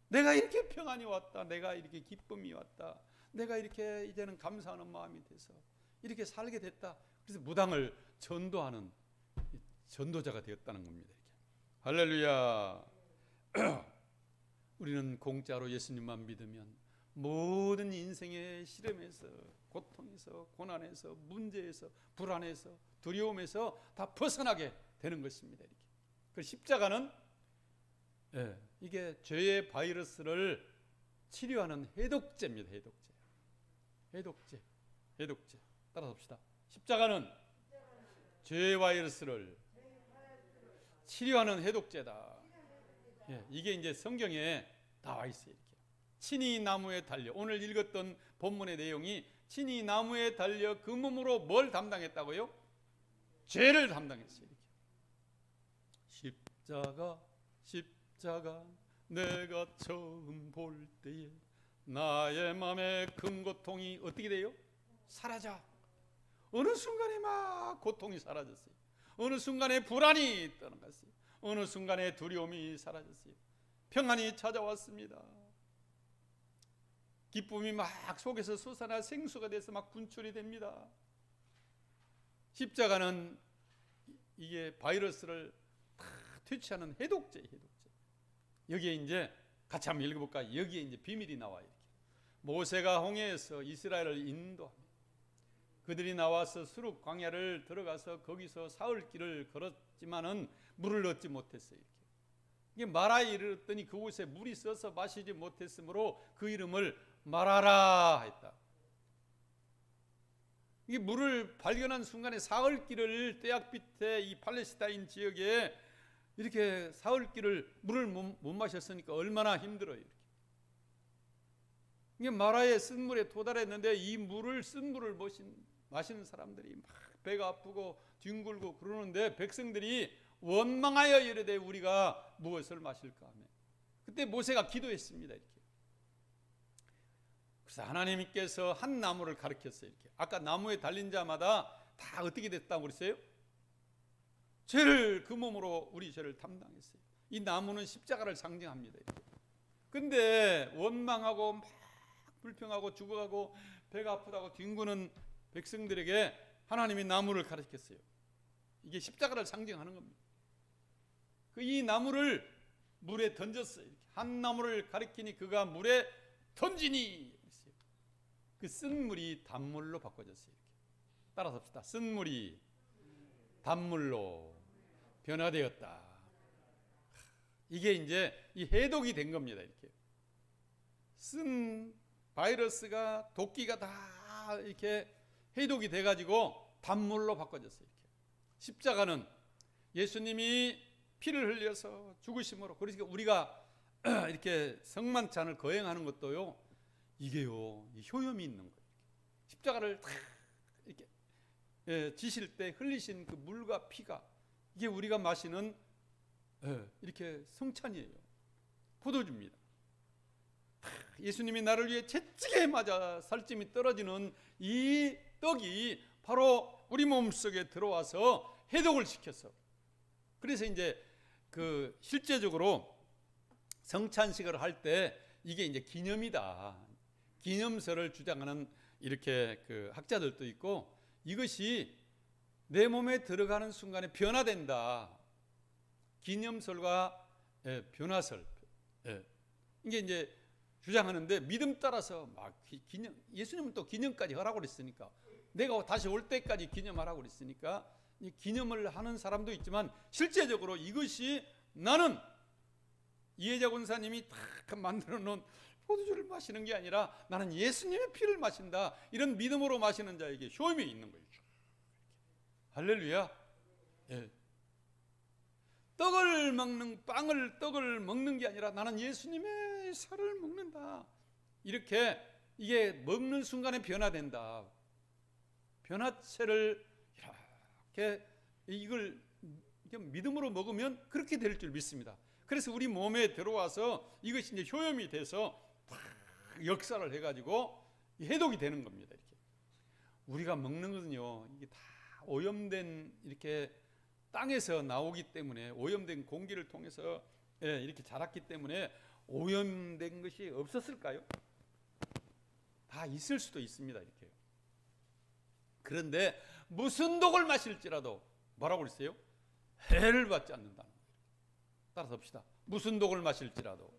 내가 이렇게 평안이 왔다, 내가 이렇게 기쁨이 왔다, 내가 이렇게 이제는 감사하는 마음이 돼서 이렇게 살게 됐다. 그래서 무당을 전도하는 전도자가 되었다는 겁니다. 이렇게. 할렐루야. 우리는 공짜로 예수님만 믿으면 모든 인생의 시름에서, 고통에서, 고난에서, 문제에서, 불안에서, 두려움에서 다 벗어나게 되는 것입니다. 이렇게. 그 십자가는 이게 죄의 바이러스를 치료하는 해독제입니다. 해독제. 따라서 봅시다. 십자가는 죄의 바이러스를 치료하는 해독제다. 이게 이제 성경에 나와 있어요. 이렇게. 친히 나무에 달려, 오늘 읽었던 본문의 내용이 친히 나무에 달려 그 몸으로 뭘 담당했다고요? 죄를 담당했어요. 이렇게. 십자가 내가 처음 볼 때에 나의 마음의 큰 고통이 어떻게 돼요? 사라져. 어느 순간에 막 고통이 사라졌어요. 어느 순간에 불안이 떠나갔어요. 어느 순간에 두려움이 사라졌어요. 평안이 찾아왔습니다. 기쁨이 막 속에서 솟아나 생수가 돼서 막 분출이 됩니다. 십자가는 이게 바이러스를 다 퇴치하는 해독제. 여기에 이제 같이 한번 읽어볼까요? 여기에 이제 비밀이 나와요. 이렇게. 모세가 홍해에서 이스라엘을 인도합니다. 그들이 나와서 수르 광야를 들어가서 거기서 사흘 길을 걸었지만은 물을 얻지 못했어요. 이렇게. 이게 마라에 이르렀더니 그곳에 물이 써서 마시지 못했으므로 그 이름을 마라라 했다. 이 물을 발견한 순간에 사흘 길을 떼약빛에 이 팔레스타인 지역에 이렇게 사흘 길을 물을 못 마셨으니까 얼마나 힘들어요. 이렇게. 이게 마라의 쓴물에 도달했는데 이 물을 쓴 물을 마시는 사람들이 막 배가 아프고 뒹굴고 그러는데 백성들이 원망하여 이르되 우리가 무엇을 마실까 하며 그때 모세가 기도했습니다. 이렇게. 그래서 하나님께서 한 나무를 가르쳤어요. 이렇게. 아까 나무에 달린 자마다 다 어떻게 됐다고 그랬어요? 죄를 그 몸으로 우리 죄를 담당했어요. 이 나무는 십자가를 상징합니다. 근데 원망하고 막 불평하고 죽어가고 배가 아프다고 뒹구는 백성들에게 하나님이 나무를 가르쳤어요. 이게 십자가를 상징하는 겁니다. 이 나무를 물에 던졌어요. 한 나무를 가리키니 그가 물에 던지니, 그 쓴 물이 단물로 바꿔졌어요. 따라서 합시다. 쓴 물이 단물로 변화되었다. 이게 이제 이 해독이 된 겁니다. 이렇게 쓴 바이러스가, 도끼가 다 이렇게 해독이 돼가지고 단물로 바꿔졌어요. 이렇게. 십자가는 예수님이 피를 흘려서 죽으심으로, 그러니까 우리가 이렇게 성만찬을 거행하는 것도요, 이게요, 효염이 있는 거예요. 십자가를 다 이렇게 지실 때 흘리신 그 물과 피가, 이게 우리가 마시는 이렇게 성찬이에요. 포도주입니다. 예수님이 나를 위해 채찍에 맞아 살찜이 떨어지는 이 떡이 바로 우리 몸속에 들어와서 해독을 시켰어. 그래서 이제 그 실제적으로 성찬식을 할 때 이게 이제 기념이다, 기념설을 주장하는 이렇게 그 학자들도 있고, 이것이 내 몸에 들어가는 순간에 변화된다. 기념설과 변화설, 이게 이제 주장하는데, 믿음 따라서 막 기념, 예수님은 또 기념까지 하라고 그랬으니까, 내가 다시 올 때까지 기념하라고 그랬으니까 기념을 하는 사람도 있지만, 실제적으로 이것이 나는 이혜자 권사님이 딱 만들어 놓은 포도주를 마시는 게 아니라 나는 예수님의 피를 마신다, 이런 믿음으로 마시는 자에게 효험이 있는 거예요. 할렐루야. 떡을 먹는 게 아니라 나는 예수님의 살을 먹는다, 이렇게 이게 먹는 순간에 변화된다. 변화체를 이렇게 이걸 믿음으로 먹으면 그렇게 될 줄 믿습니다. 그래서 우리 몸에 들어와서 이것이 이제 효염이 돼서 역사를 해가지고 해독이 되는 겁니다. 이렇게 우리가 먹는 것은요, 이게 다 오염된, 이렇게 땅에서 나오기 때문에, 오염된 공기를 통해서 이렇게 자랐기 때문에 오염된 것이 없었을까요? 다 있을 수도 있습니다. 이렇게. 그런데 무슨 독을 마실지라도 뭐라고 그랬어요? 해를 받지 않는다는 거예요. 따라서 합시다. 무슨 독을 마실지라도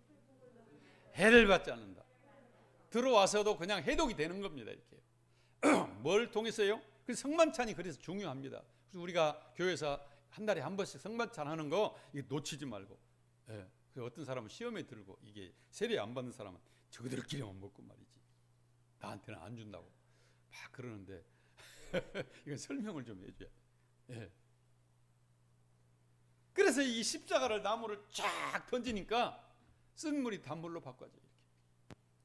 해를 받지 않는다. 들어와서도 그냥 해독이 되는 겁니다. 이렇게. 뭘 통해서요? 그래서 성만찬이 그래서 중요합니다. 그래서 우리가 교회에서 한 달에 한 번씩 성만찬 하는 거 이게 놓치지 말고. 어떤 사람은 시험에 들고, 이게 세례 안 받는 사람은 저들끼리만 먹고 말이지, 나한테는 안 준다고 막 그러는데 이건 설명을 좀 해줘야 돼. 그래서 이 십자가를, 나무를 쫙 던지니까 쓴 물이 단물로 바꿔져요.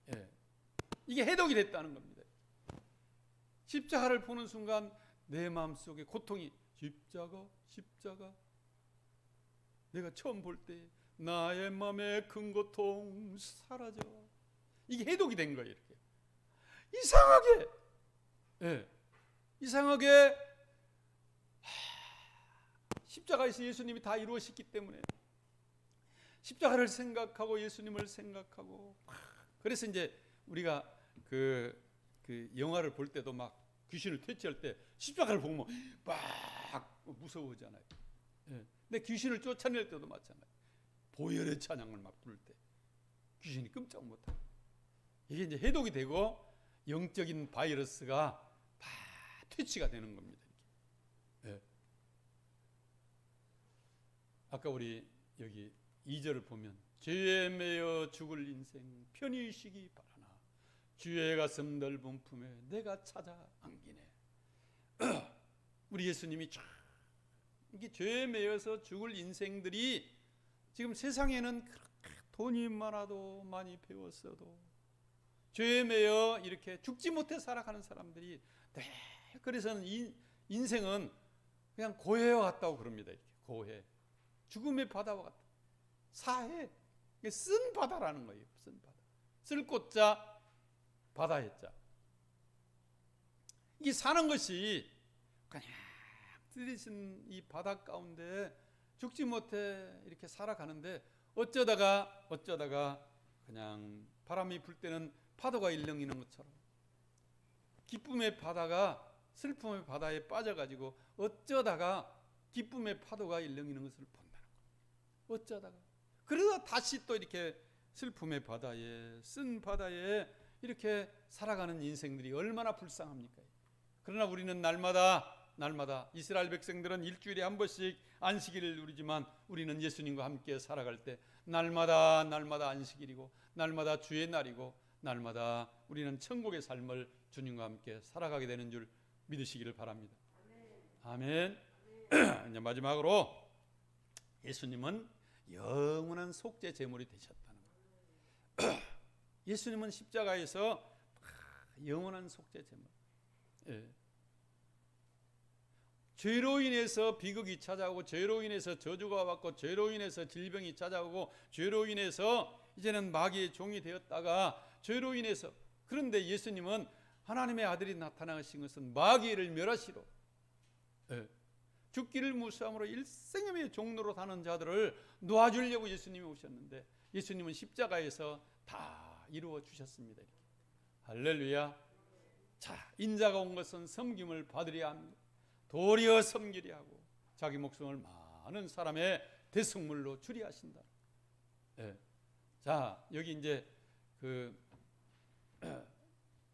이렇게. 이게 해독이 됐다는 겁니다. 십자가를 보는 순간 내 마음속에 고통이, 십자가, 내가 처음 볼 때 나의 마음의 큰 고통 사라져. 이게 해독이 된 거예요. 이렇게 이상하게 십자가에서 예수님이 다 이루어졌기 때문에 십자가를 생각하고 예수님을 생각하고, 그래서 이제 우리가 그 영화를 볼 때도 막 귀신을 퇴치할 때 십자가를 보면 막 무서워하잖아요. 근데 귀신을 쫓아낼 때도 마찬가지. 보혈의 찬양을 막 부를 때 귀신이 끔짝 못하고, 이게 이제 해독이 되고 영적인 바이러스가 다 퇴치가 되는 겁니다. 아까 우리 여기 2절을 보면, 죄에 매여 죽을 인생 편히 쉬기 바라나 주의 가슴 넓은 품에 내가 찾아 안기네. 우리 예수님이 이게 죄에 매여서 죽을 인생들이 지금 세상에는 그렇게 돈이 많아도 많이 배웠어도 죄에 매여 이렇게 죽지 못해 살아가는 사람들이, 그래서는 인생은 그냥 고해와 같다고 그럽니다. 이렇게 고해, 죽음의 바다와 같다. 사해, 쓴 바다라는 거예요. 쓴 바다. 쓸 꽃자, 바다의 자. 이게 사는 것이 그냥 들이신 이 바다 가운데 죽지 못해 이렇게 살아가는데 어쩌다가 그냥 바람이 불 때는 파도가 일렁이는 것처럼 기쁨의 바다가 슬픔의 바다에 빠져가지고 어쩌다가 기쁨의 파도가 일렁이는 것을 본다는 거예요. 어쩌다가 그러다 다시 또 이렇게 슬픔의 바다에 쓴 바다에 이렇게 살아가는 인생들이 얼마나 불쌍합니까? 그러나 우리는 날마다 이스라엘 백성들은 일주일에 한 번씩 안식일을 누리지만 우리는 예수님과 함께 살아갈 때 날마다 안식일이고 날마다 주의 날이고 날마다 우리는 천국의 삶을 주님과 함께 살아가게 되는 줄 믿으시기를 바랍니다. 아멘. 이제 마지막으로 예수님은 영원한 속죄 제물이 되셨다는 거예요. 예수님은 십자가에서 영원한 속죄 제물. 예. 죄로 인해서 비극이 찾아오고 죄로 인해서 저주가 왔고 죄로 인해서 질병이 찾아오고 죄로 인해서 이제는 마귀의 종이 되었다가 죄로 인해서 그런데 예수님은 하나님의 아들이 나타나신 것은 마귀를 멸하시러 죽기를 무수함으로 일생의 종로로 사는 자들을 놓아주려고 예수님이 오셨는데 예수님은 십자가에서 다 이루어 주셨습니다. 이렇게. 할렐루야. 자, 인자가 온 것은 섬김을 받으려 합니다. 도리어 섬기려 하고 자기 목숨을 많은 사람의 대속물로 주리 하신다. 예. 자, 여기 이제 그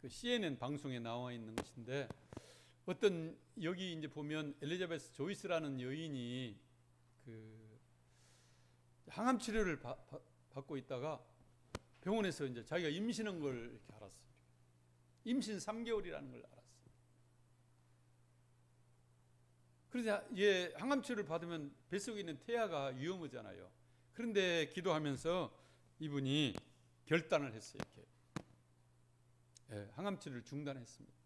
CNN 방송에 나와 있는 것인데 어떤 여기 이제 보면 엘리자베스 조이스라는 여인이 그 항암 치료를 받고 있다가 병원에서 이제 자기가 임신한 걸 이렇게 알았어요. 임신 3개월이라는 걸 알았어요. 그래서 예, 항암 치료를 받으면 뱃속에 있는 태아가 위험하잖아요. 그런데 기도하면서 이분이 결단을 했어요. 이렇게. 예, 항암 치료를 중단했습니다.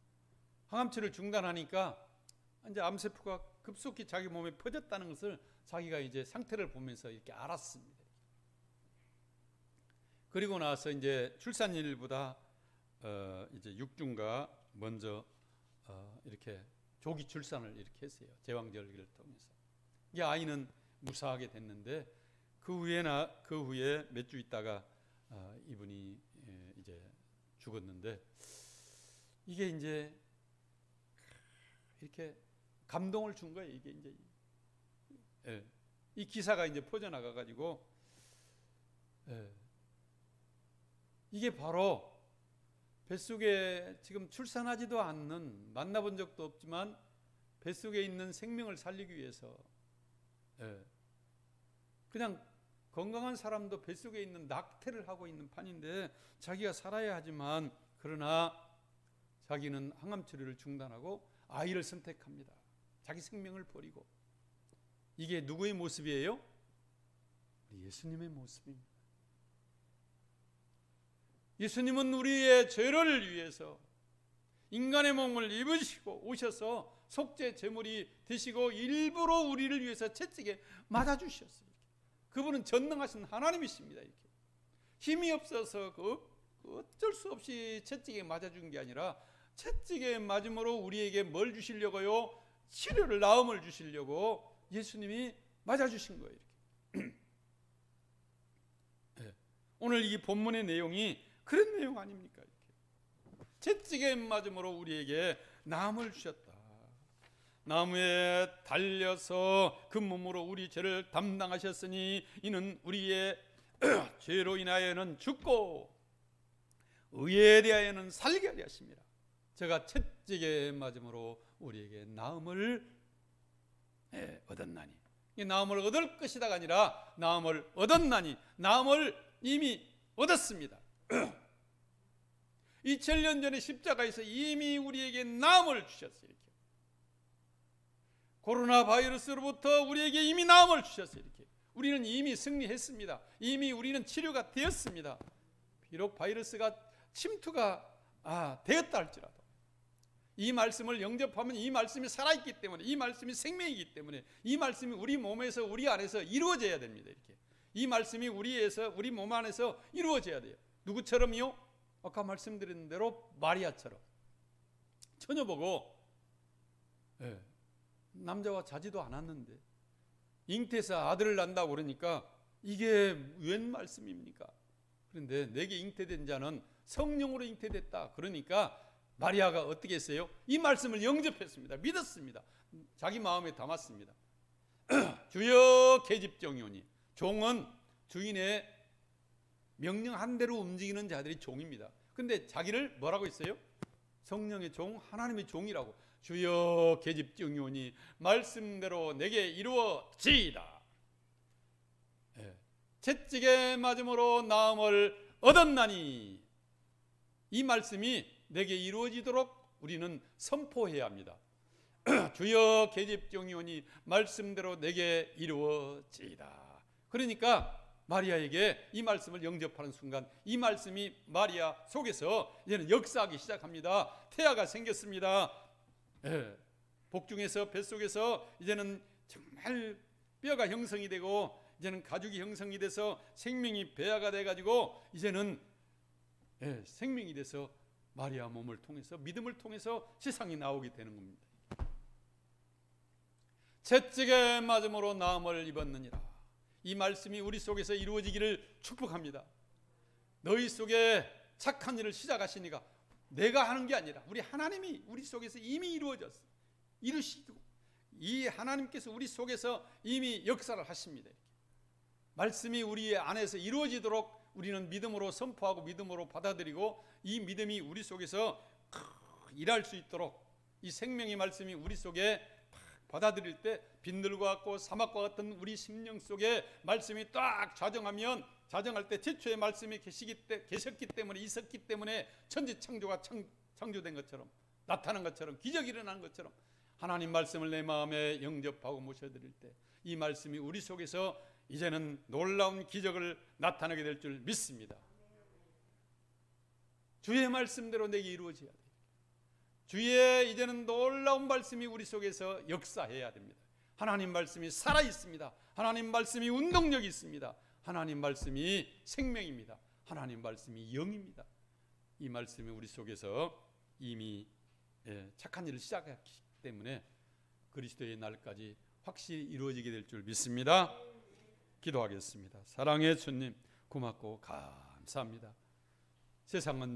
항암 치료를 중단하니까 이제 암세포가 급속히 자기 몸에 퍼졌다는 것을 자기가 이제 상태를 보면서 이렇게 알았습니다. 그리고 나서 이제 출산일보다 이제 6주가 먼저 이렇게 조기 출산을 이렇게 했어요. 제왕절기를 통해서. 이 아이는 무사하게 됐는데 그 후에 몇 주 있다가 이분이 이제 죽었는데 이게 이제 이렇게 감동을 준 거예요. 이게 이제 이 기사가 이제 퍼져나가 가지고 이게 바로 뱃속에 지금 출산하지도 않는 만나본 적도 없지만 뱃속에 있는 생명을 살리기 위해서 그냥 건강한 사람도 뱃속에 있는 낙태를 하고 있는 판인데 자기가 살아야 하지만 그러나 자기는 항암 치료를 중단하고 아이를 선택합니다. 자기 생명을 버리고. 이게 누구의 모습이에요? 예수님의 모습입니다. 예수님은 우리의 죄를 위해서 인간의 몸을 입으시고 오셔서 속죄 제물이 되시고 일부러 우리를 위해서 채찍에 맞아주셨어요. 그분은 전능하신 하나님이십니다. 이렇게 힘이 없어서 어쩔 수 없이 채찍에 맞아준 게 아니라 채찍에 맞음으로 우리에게 뭘 주시려고요? 치료를, 나음을 주시려고 예수님이 맞아주신 거예요. 이렇게. 네. 오늘 이 본문의 내용이 그런 내용 아닙니까? 이렇게. 채찍에 맞음으로 우리에게 나음을 주셨다. 나무에 달려서 그 몸으로 우리 죄를 담당하셨으니 이는 우리의 죄로 인하여는 죽고 의에 대하여는 살게 하려 하십니다. 제가 채찍에 맞음으로 우리에게 나음을 얻었나니, 이 나음을 얻을 것이다가 아니라 나음을 얻었나니, 나음을 이미 얻었습니다. 2000년 전에 십자가에서 이미 우리에게 나음을 주셨어요. 이렇게. 코로나 바이러스로부터 우리에게 이미 나음을 주셨어요. 이렇게. 우리는 이미 승리했습니다. 이미 우리는 치료가 되었습니다. 비록 바이러스가 침투가 되었다 할지라도 이 말씀을 영접하면 이 말씀이 살아있기 때문에, 이 말씀이 생명이기 때문에, 이 말씀이 우리 몸에서, 우리 안에서 이루어져야 됩니다. 이렇게. 이 말씀이 우리 몸 안에서 이루어져야 돼요. 누구처럼요? 아까 말씀드린 대로 마리아처럼 처녀 보고 남자와 자지도 않았는데 잉태해서 아들을 낳는다고 그러니까 이게 웬 말씀입니까? 그런데 내게 잉태된 자는 성령으로 잉태됐다. 그러니까 마리아가 어떻게 했어요? 이 말씀을 영접했습니다. 믿었습니다. 자기 마음에 담았습니다. 주여 계집종이오니, 종은 주인의 명령한 대로 움직이는 자들이 종입니다. 근데 자기를 뭐라고 했어요? 성령의 종, 하나님의 종이라고. 주여 계집종이오니 말씀대로 내게 이루어지이다. 채찍에 맞음으로 나음을 얻었나니, 이 말씀이 내게 이루어지도록 우리는 선포해야 합니다. 주여 계집종이오니 말씀대로 내게 이루어지이다. 그러니까 마리아에게 이 말씀을 영접하는 순간 이 말씀이 마리아 속에서 이제는 역사하기 시작합니다. 태아가 생겼습니다. 복중에서 뱃속에서 이제는 정말 뼈가 형성이 되고 이제는 가죽이 형성이 돼서 생명이 배아가 돼가지고 이제는 생명이 돼서 마리아 몸을 통해서 믿음을 통해서 세상에 나오게 되는 겁니다. 채찍에 맞음으로 나음을 입었느니라. 이 말씀이 우리 속에서 이루어지기를 축복합니다. 너희 속에 착한 일을 시작하시니까 내가 하는 게 아니라 우리 하나님이 우리 속에서 이미 이루어졌어. 이루시고 이 하나님께서 우리 속에서 이미 역사를 하십니다. 말씀이 우리 안에서 이루어지도록 우리는 믿음으로 선포하고 믿음으로 받아들이고 이 믿음이 우리 속에서 일할 수 있도록 이 생명의 말씀이 우리 속에 받아들일 때 빈들과 같고 사막과 같은 우리 심령 속에 말씀이 딱 자정할 때 태초에 말씀이 계셨기 때문에 있었기 때문에 천지창조가 창조된 것처럼 나타난 것처럼 기적이 일어나는 것처럼 하나님 말씀을 내 마음에 영접하고 모셔드릴 때 이 말씀이 우리 속에서 이제는 놀라운 기적을 나타나게 될 줄 믿습니다. 주의 말씀대로 내게 이루어져야 돼요. 주의 이제는 놀라운 말씀이 우리 속에서 역사해야 됩니다. 하나님 말씀이 살아있습니다. 하나님 말씀이 운동력이 있습니다. 하나님 말씀이 생명입니다. 하나님 말씀이 영입니다. 이 말씀이 우리 속에서 이미 착한 일을 시작했기 때문에 그리스도의 날까지 확실히 이루어지게 될 줄 믿습니다. 기도하겠습니다. 사랑의 주님 고맙고 감사합니다. 세상은